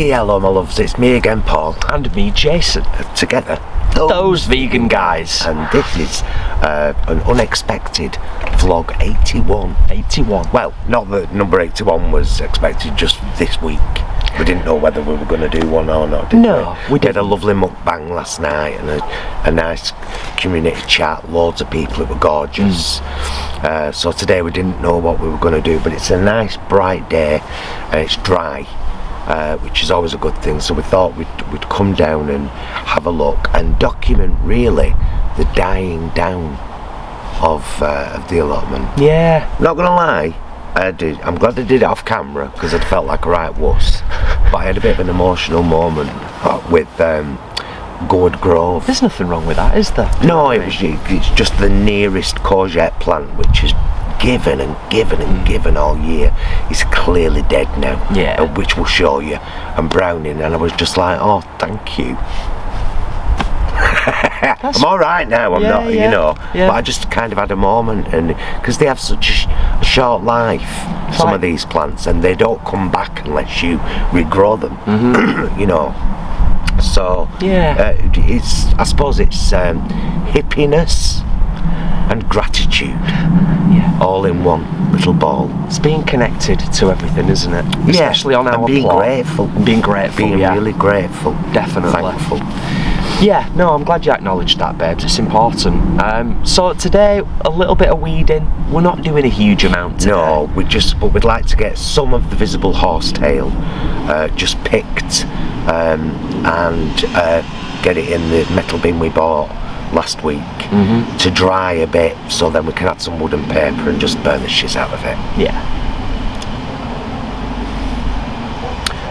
Hello my loves, it's me again Paul. And me Jason. Together. Those vegan guys. And this is an unexpected vlog 81. 81. Well, not that number 81 was expected, just this week. We didn't know whether we were going to do one or not, did we? We did a lovely mukbang last night and a nice community chat, loads of people, it were gorgeous. So today we didn't know what we were going to do, but it's a nice bright day and it's dry, which is always a good thing. So we thought we'd come down and have a look and document really the dying down of the allotment. Yeah. Not going to lie, I'm glad I did it off camera because it felt like a right wuss. But I had a bit of an emotional moment with Gourd Grove. There's nothing wrong with that, is there? No, it's just the nearest courgette plant, which is given and given and given all year. It's clearly dead now. Yeah. Which we'll show you. And browning, and I was just like, oh, thank you. I'm all right now. I'm not, you know. Yeah. But I just kind of had a moment, and because they have such a short life, some of these plants, and they don't come back unless you regrow them. You know. So it's, I suppose it's hippiness and gratitude, all in one little ball. It's being connected to everything, isn't it? Especially on our being plot. Grateful. Being grateful. Being really grateful. Definitely. Thankful. Yeah, no, I'm glad you acknowledged that, babes. It's important. So today, a little bit of weeding. We're not doing a huge amount today. No, but we'd like to get some of the visible horsetail just picked and get it in the metal bin we bought last week to dry a bit, so then we can add some wood and paper and just burn the shit out of it. Yeah.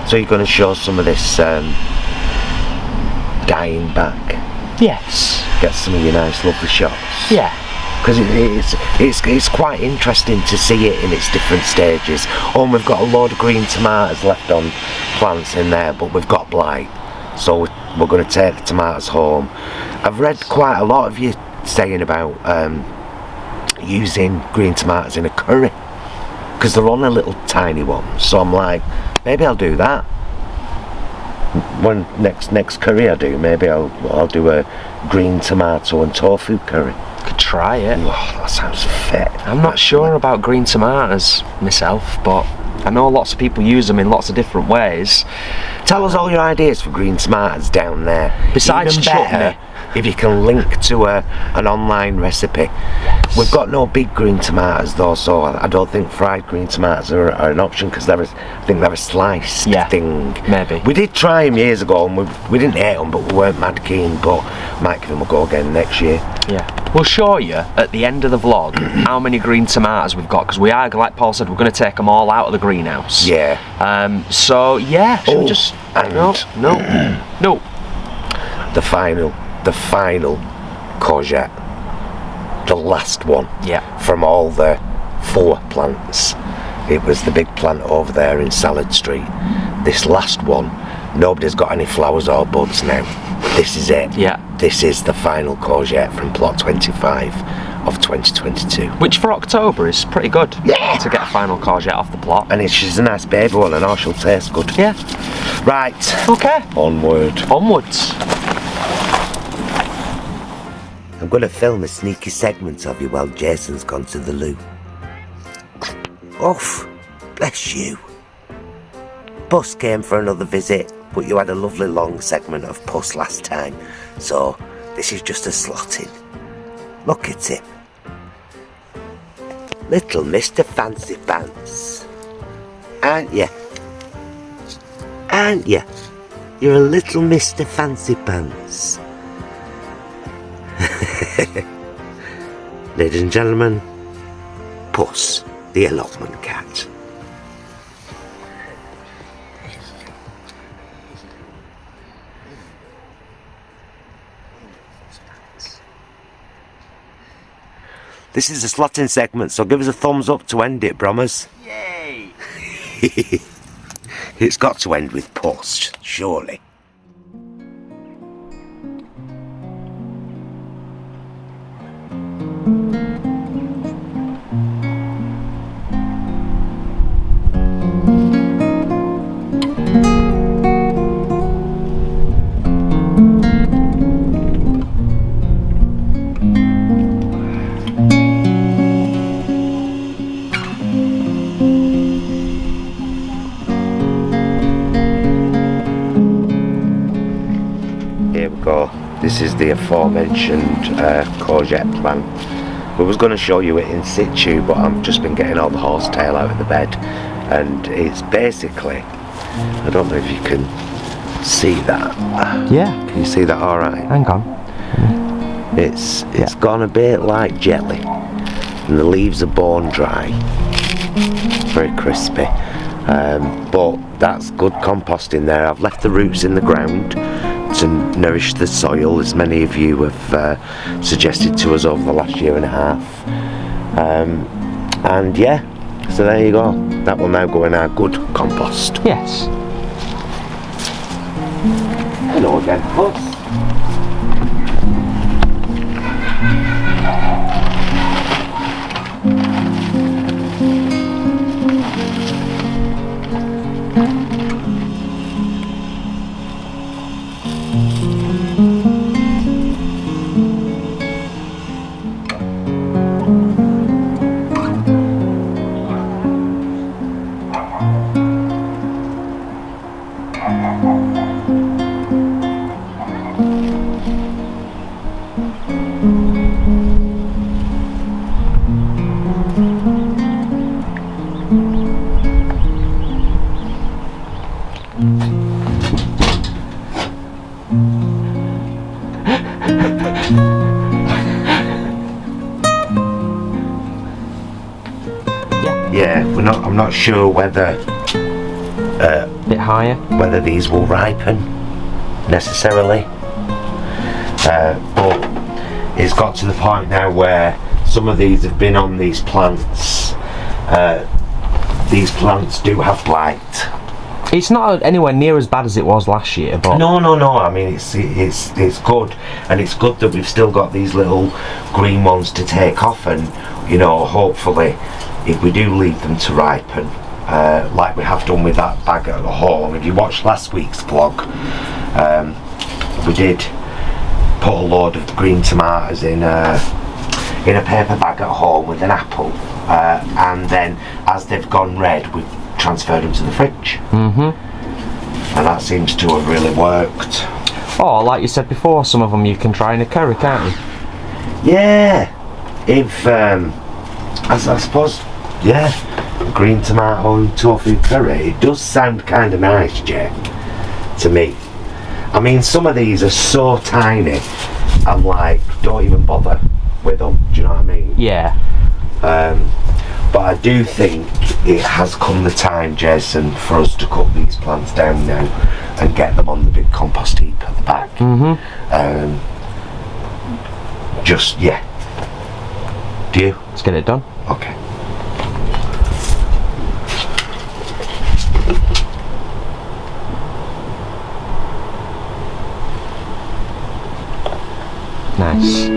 So you're going to show some of this dying back? Yes. Get some of your nice lovely shots? Yeah. Because it's quite interesting to see it in its different stages. Oh, we've got a load of green tomatoes left on plants in there, but we've got blight, so we're going to take the tomatoes home. I've read quite a lot of you saying about using green tomatoes in a curry, because they're on a little tiny one. So I'm like, maybe I'll do that. When next curry I do, maybe I'll do a green tomato and tofu curry. Could try it. Oh, that sounds fit. I'm not sure about green tomatoes myself, but I know lots of people use them in lots of different ways. Tell us all your ideas for green tomatoes down there. Besides chutney, if you can link to an online recipe. Yes. We've got no big green tomatoes though, so I don't think fried green tomatoes are an option, because I think they're a sliced thing. Maybe. We did try them years ago and we didn't eat them, but we weren't mad keen, but might give them a go again next year. Yeah. We'll show you at the end of the vlog how many green tomatoes we've got, because we are, like Paul said, we're going to take them all out of the greenhouse. Yeah. So yeah, should we just... No. The final courgette, the last one from all the 4 plants. It was the big plant over there in Salad Street. This last one, nobody's got any flowers or buds now. This is it. Yeah. This is the final courgette from plot 25 of 2022. Which for October is pretty good. Yeah. To get a final courgette off the plot. And she's a nice baby one, and she'll taste good. Yeah. Right. Okay. Onwards. I'm going to film a sneaky segment of you while Jason's gone to the loo. Oh, bless you. Puss came for another visit, but you had a lovely long segment of Puss last time, so this is just a slot in. Look at him. Little Mr. Fancy Pants. Aren't you? You're a little Mr. Fancy Pants. Ladies and gentlemen, Puss, the allotment cat. This is a slotting segment, so give us a thumbs up to end it, Brommers. Yay! It's got to end with Puss, surely. This is the aforementioned courgette plant. We was going to show you it in situ, but I've just been getting all the horsetail out of the bed, and it's basically, I don't know if you can see that. Yeah. Can you see that all right? Hang on. It's gone a bit like jelly, and the leaves are bone dry, very crispy, but that's good composting there. I've left the roots in the ground to nourish the soil, as many of you have suggested to us over the last year and a half, and yeah, so there you go. That will now go in our good compost. Yes. Hello again, folks. Yeah, I'm not sure whether Bit higher. whether these will ripen necessarily, but it's got to the point now where some of these have been on these plants. These plants do have blight. It's not anywhere near as bad as it was last year, but No. I mean, it's good, and it's good that we've still got these little green ones to take off, and you know, hopefully, if we do leave them to ripen, like we have done with that bag at home. If you watched last week's vlog, we did put a load of green tomatoes in a paper bag at home with an apple, and then as they've gone red, we've transferred them to the fridge. And that seems to have really worked. oh, like you said before, some of them you can try in a curry, can't you? Yeah, if I suppose, yeah, green tomato and tofu curry, it does sound kind of nice, Jay, to me. I mean, some of these are so tiny, I'm like, don't even bother with them, do you know what I mean? Yeah. But I do think it has come the time, Jason, for us to cut these plants down now and get them on the big compost heap at the back. Just, yeah. Do you? Let's get it done. Okay. Nice.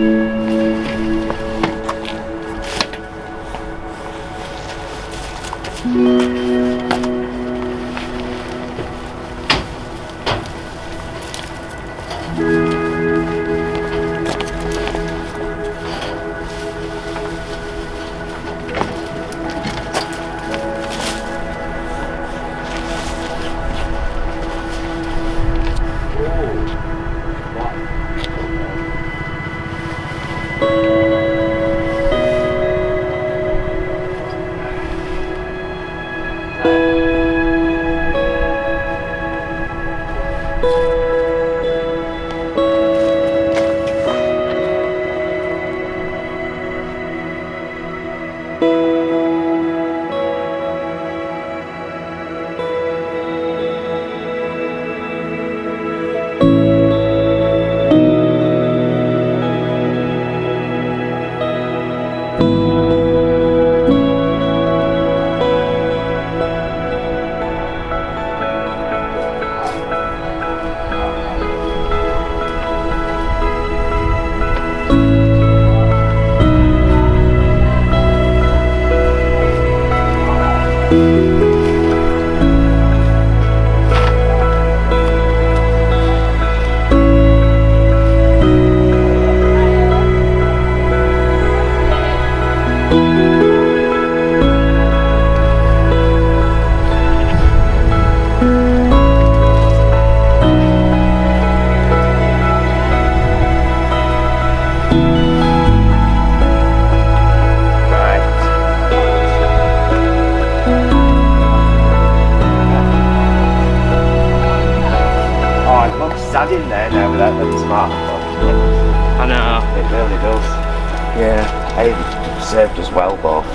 Hey, served us well, both.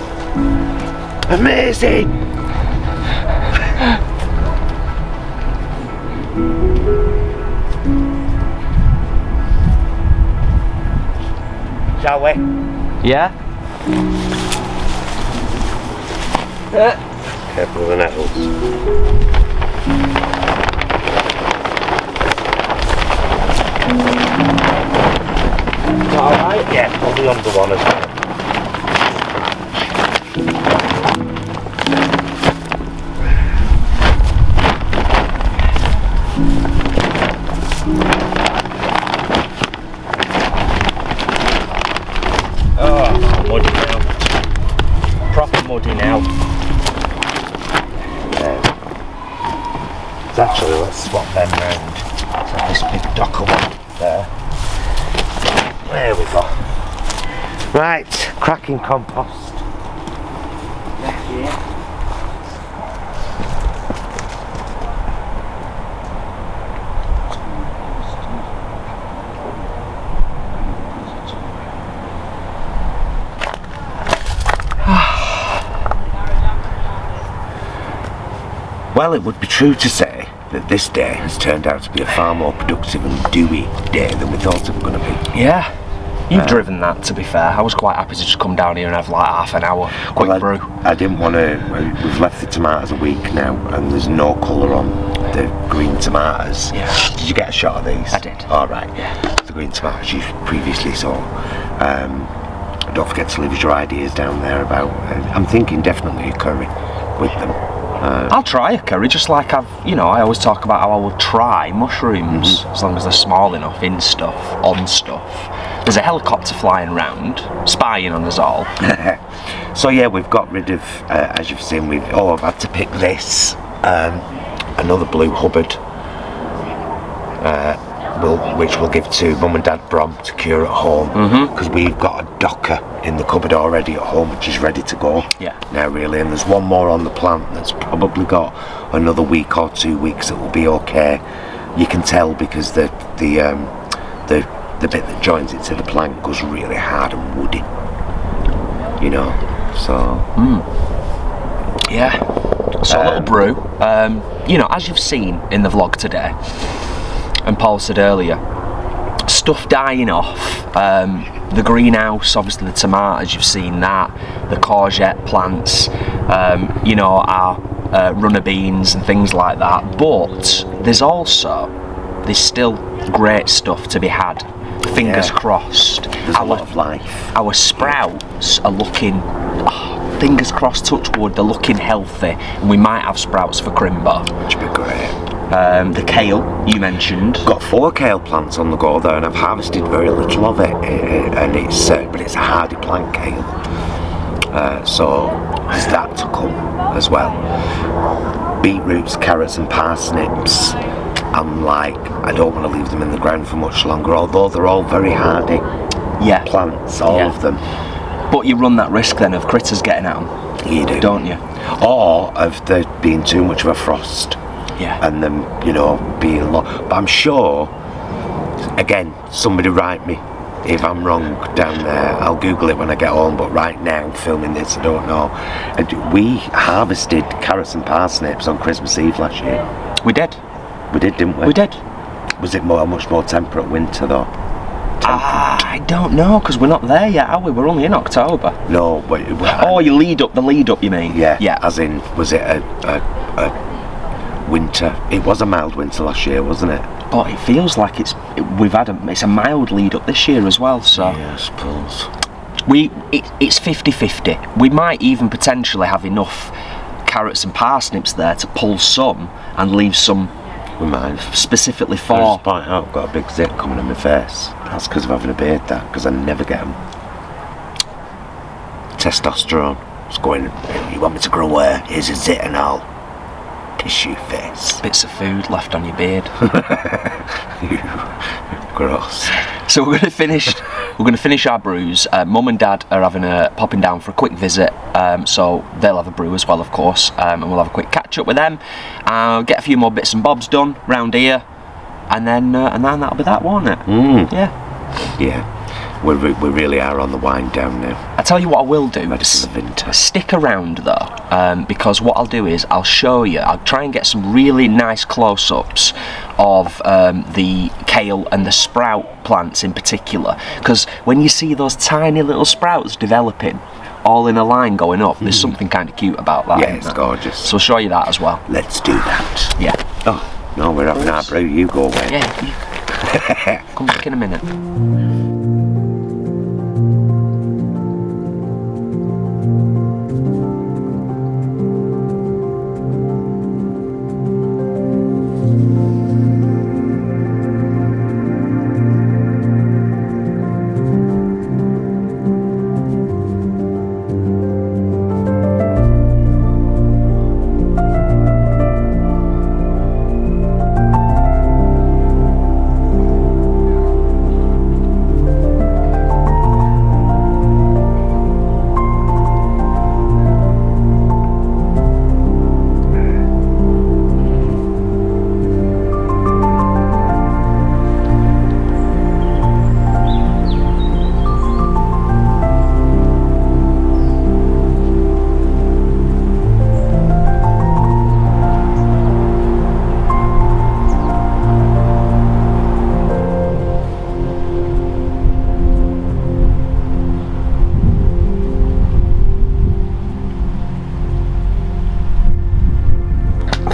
Amazing! Shall we? Yeah? Careful with the nettles. Alright? Yeah, put the under one as well. Oh, muddy now. Proper muddy now. Actually, let's swap them round. So this big docker one there. There we go. Right, cracking compost. Yeah. Well, it would be true to say that this day has turned out to be a far more productive and dewy day than we thought it was going to be. Yeah. You've driven that, to be fair. I was quite happy to just come down here and have like half an hour quick brew. I didn't want to. We've left the tomatoes a week now, and there's no colour on the green tomatoes. Yeah. Did you get a shot of these? I did. All right. Yeah. The green tomatoes you previously saw. Don't forget to leave us your ideas down there about. I'm thinking definitely a curry with them. I'll try a curry, just like I always talk about how I will try mushrooms, as long as they're small enough, in stuff, on stuff. There's a helicopter flying around, spying on us all. So yeah, we've got rid of, as you've seen, I've had to pick this, another blue Hubbard, which we'll give to Mum and Dad Brom to cure at home, because we've got a docker in the cupboard already at home which is ready to go. Yeah. Now really, and there's one more on the plant that's probably got another week or 2 weeks that will be okay. You can tell because the bit that joins it to the plant goes really hard and woody. You know, so. Yeah. So a little brew. As you've seen in the vlog today, and Paul said earlier, stuff dying off. The greenhouse, obviously the tomatoes, you've seen that. The courgette plants, our runner beans and things like that. But there's still great stuff to be had. Fingers crossed. There's a lot of life. Our sprouts are looking, fingers crossed, touch wood, they're looking healthy. And we might have sprouts for Crimbo. Which would be great. The kale you mentioned. Got 4 kale plants on the go there, and I've harvested very little of it, and it's a hardy plant, kale. So there's that to come as well. Beetroots, carrots, and parsnips. I don't want to leave them in the ground for much longer, although they're all very hardy plants, all of them. But you run that risk then of critters getting at them. You do, don't you? Or of there being too much of a frost. Yeah. And them, being low. But I'm sure, again, somebody write me if I'm wrong down there. I'll Google it when I get home, but right now, filming this, I don't know. We harvested carrots and parsnips on Christmas Eve last year. We did. We did, didn't we? We did. Was it much more temperate winter, though? I don't know, because we're not there yet, are we? We're only in October. No, but... the lead up, you mean? Yeah. As in, was it a winter? It was a mild winter last year, wasn't it? But it feels like it's a mild lead up this year as well, so... Yeah, I suppose. It's 50-50. We might even potentially have enough carrots and parsnips there to pull some and leave some... We might. Specifically for... I just point out, I've got a big zit coming in my face. That's because of having a beard, because I never get them. Testosterone. It's going, you want me to grow hair? Here's a zit and all. Tissue face. Bits of food left on your beard. Gross. So we're going to finish our brews. Mum and Dad are popping down for a quick visit, so they'll have a brew as well, of course, and we'll have a quick catch up with them. Get a few more bits and bobs done round here, and then that'll be that, won't it? Mm. Yeah. we really are on the wind down now. I tell you what I will do, Stick around though, because what I'll do is I'll show you, I'll try and get some really nice close-ups of the kale and the sprout plants in particular, because when you see those tiny little sprouts developing all in a line going up, there's something kind of cute about that. Yeah, it's gorgeous. So I'll show you that as well. Let's do that. Yeah. Oh, no, we're having our brew, you go away. Yeah, come back in a minute.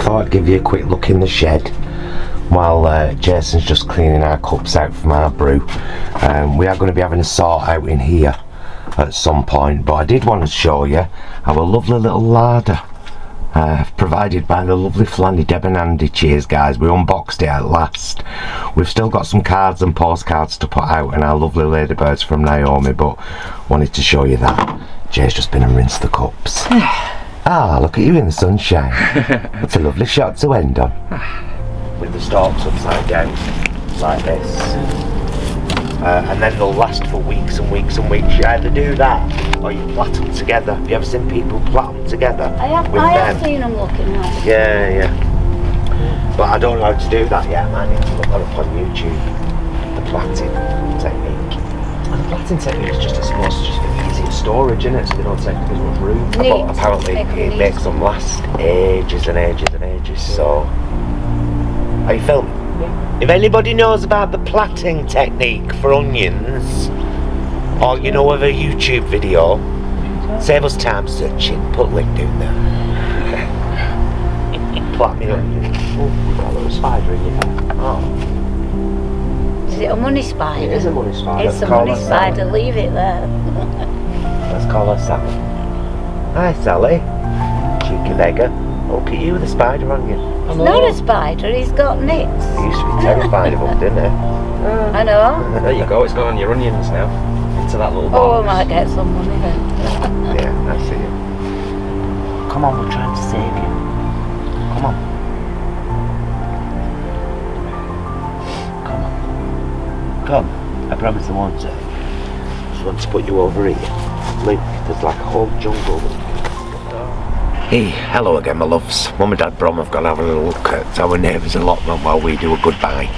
I'd give you a quick look in the shed while Jason's just cleaning our cups out from our brew. We are going to be having a sort out in here at some point, but I did want to show you our lovely little larder provided by the lovely Flanny, Deb and Andy. Cheers guys, we unboxed it at last. We've still got some cards and postcards to put out and our lovely ladybirds from Naomi, but wanted to show you that. Jay's just been and rinsed the cups. Ah, look at you in the sunshine. That's a lovely shot to end on. With the stalks upside down, like this. And then they'll last for weeks and weeks and weeks. You either do that, or you plait them together. Have you ever seen people plait them together? I have seen them looking like. Yeah. But I don't know how to do that yet. I might need to look that up on YouTube. The plaiting technique. And the plaiting technique is just, I suppose, just for easier storage, isn't it? So they don't take up as much room. But apparently it makes them last ages and ages and ages. So, are you filming? Yeah. If anybody knows about the plaiting technique for onions, or you know of a YouTube video, save us time searching. Put a link down there. Plait me onions. Oh, we've got a little spider in here. Oh. Is it a money spider? It is a money spider. It's a money spider, leave it there. Let's call her Sally. Hi Sally. Cheeky beggar. Look at you with a spider on you. It's not a spider, he's got nits. He used to be terrified of them, didn't he? I know. There you go, it's gone on your onions now. Into that little box. Oh, I might get some money then. Yeah, I see you. Come on, we're trying to save you. Come on. Come, I promise I won't say. Just want to put you over here. Look, there's like a whole jungle. Hey, hello again my loves. Mum and Dad Brom have gone having a look at our neighbour's allotment while we do a goodbye.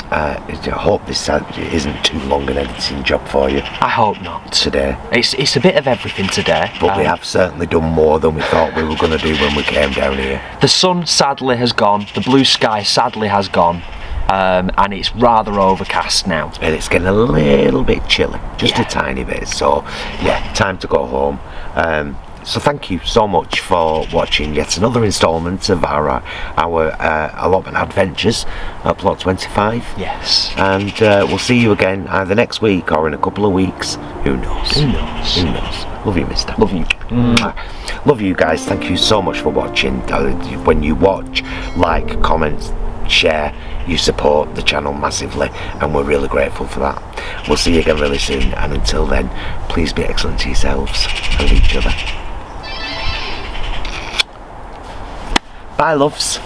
I hope this isn't too long an editing job for you. I hope not. Today. It's a bit of everything today. But we have certainly done more than we thought we were going to do when we came down here. The sun sadly has gone, the blue sky sadly has gone. And it's rather overcast now. And it's getting a little bit chilly, just a tiny bit. So, yeah, time to go home. So thank you so much for watching yet another instalment of our allotment adventures at Plot 25. Yes. And we'll see you again either next week or in a couple of weeks. Who knows? Who knows? Who knows? Love you, mister. Love you. Love you guys. Thank you so much for watching. When you watch, like, comment, share, you support the channel massively, and we're really grateful for that. We'll see you again really soon, and until then, please be excellent to yourselves and each other. Bye, loves.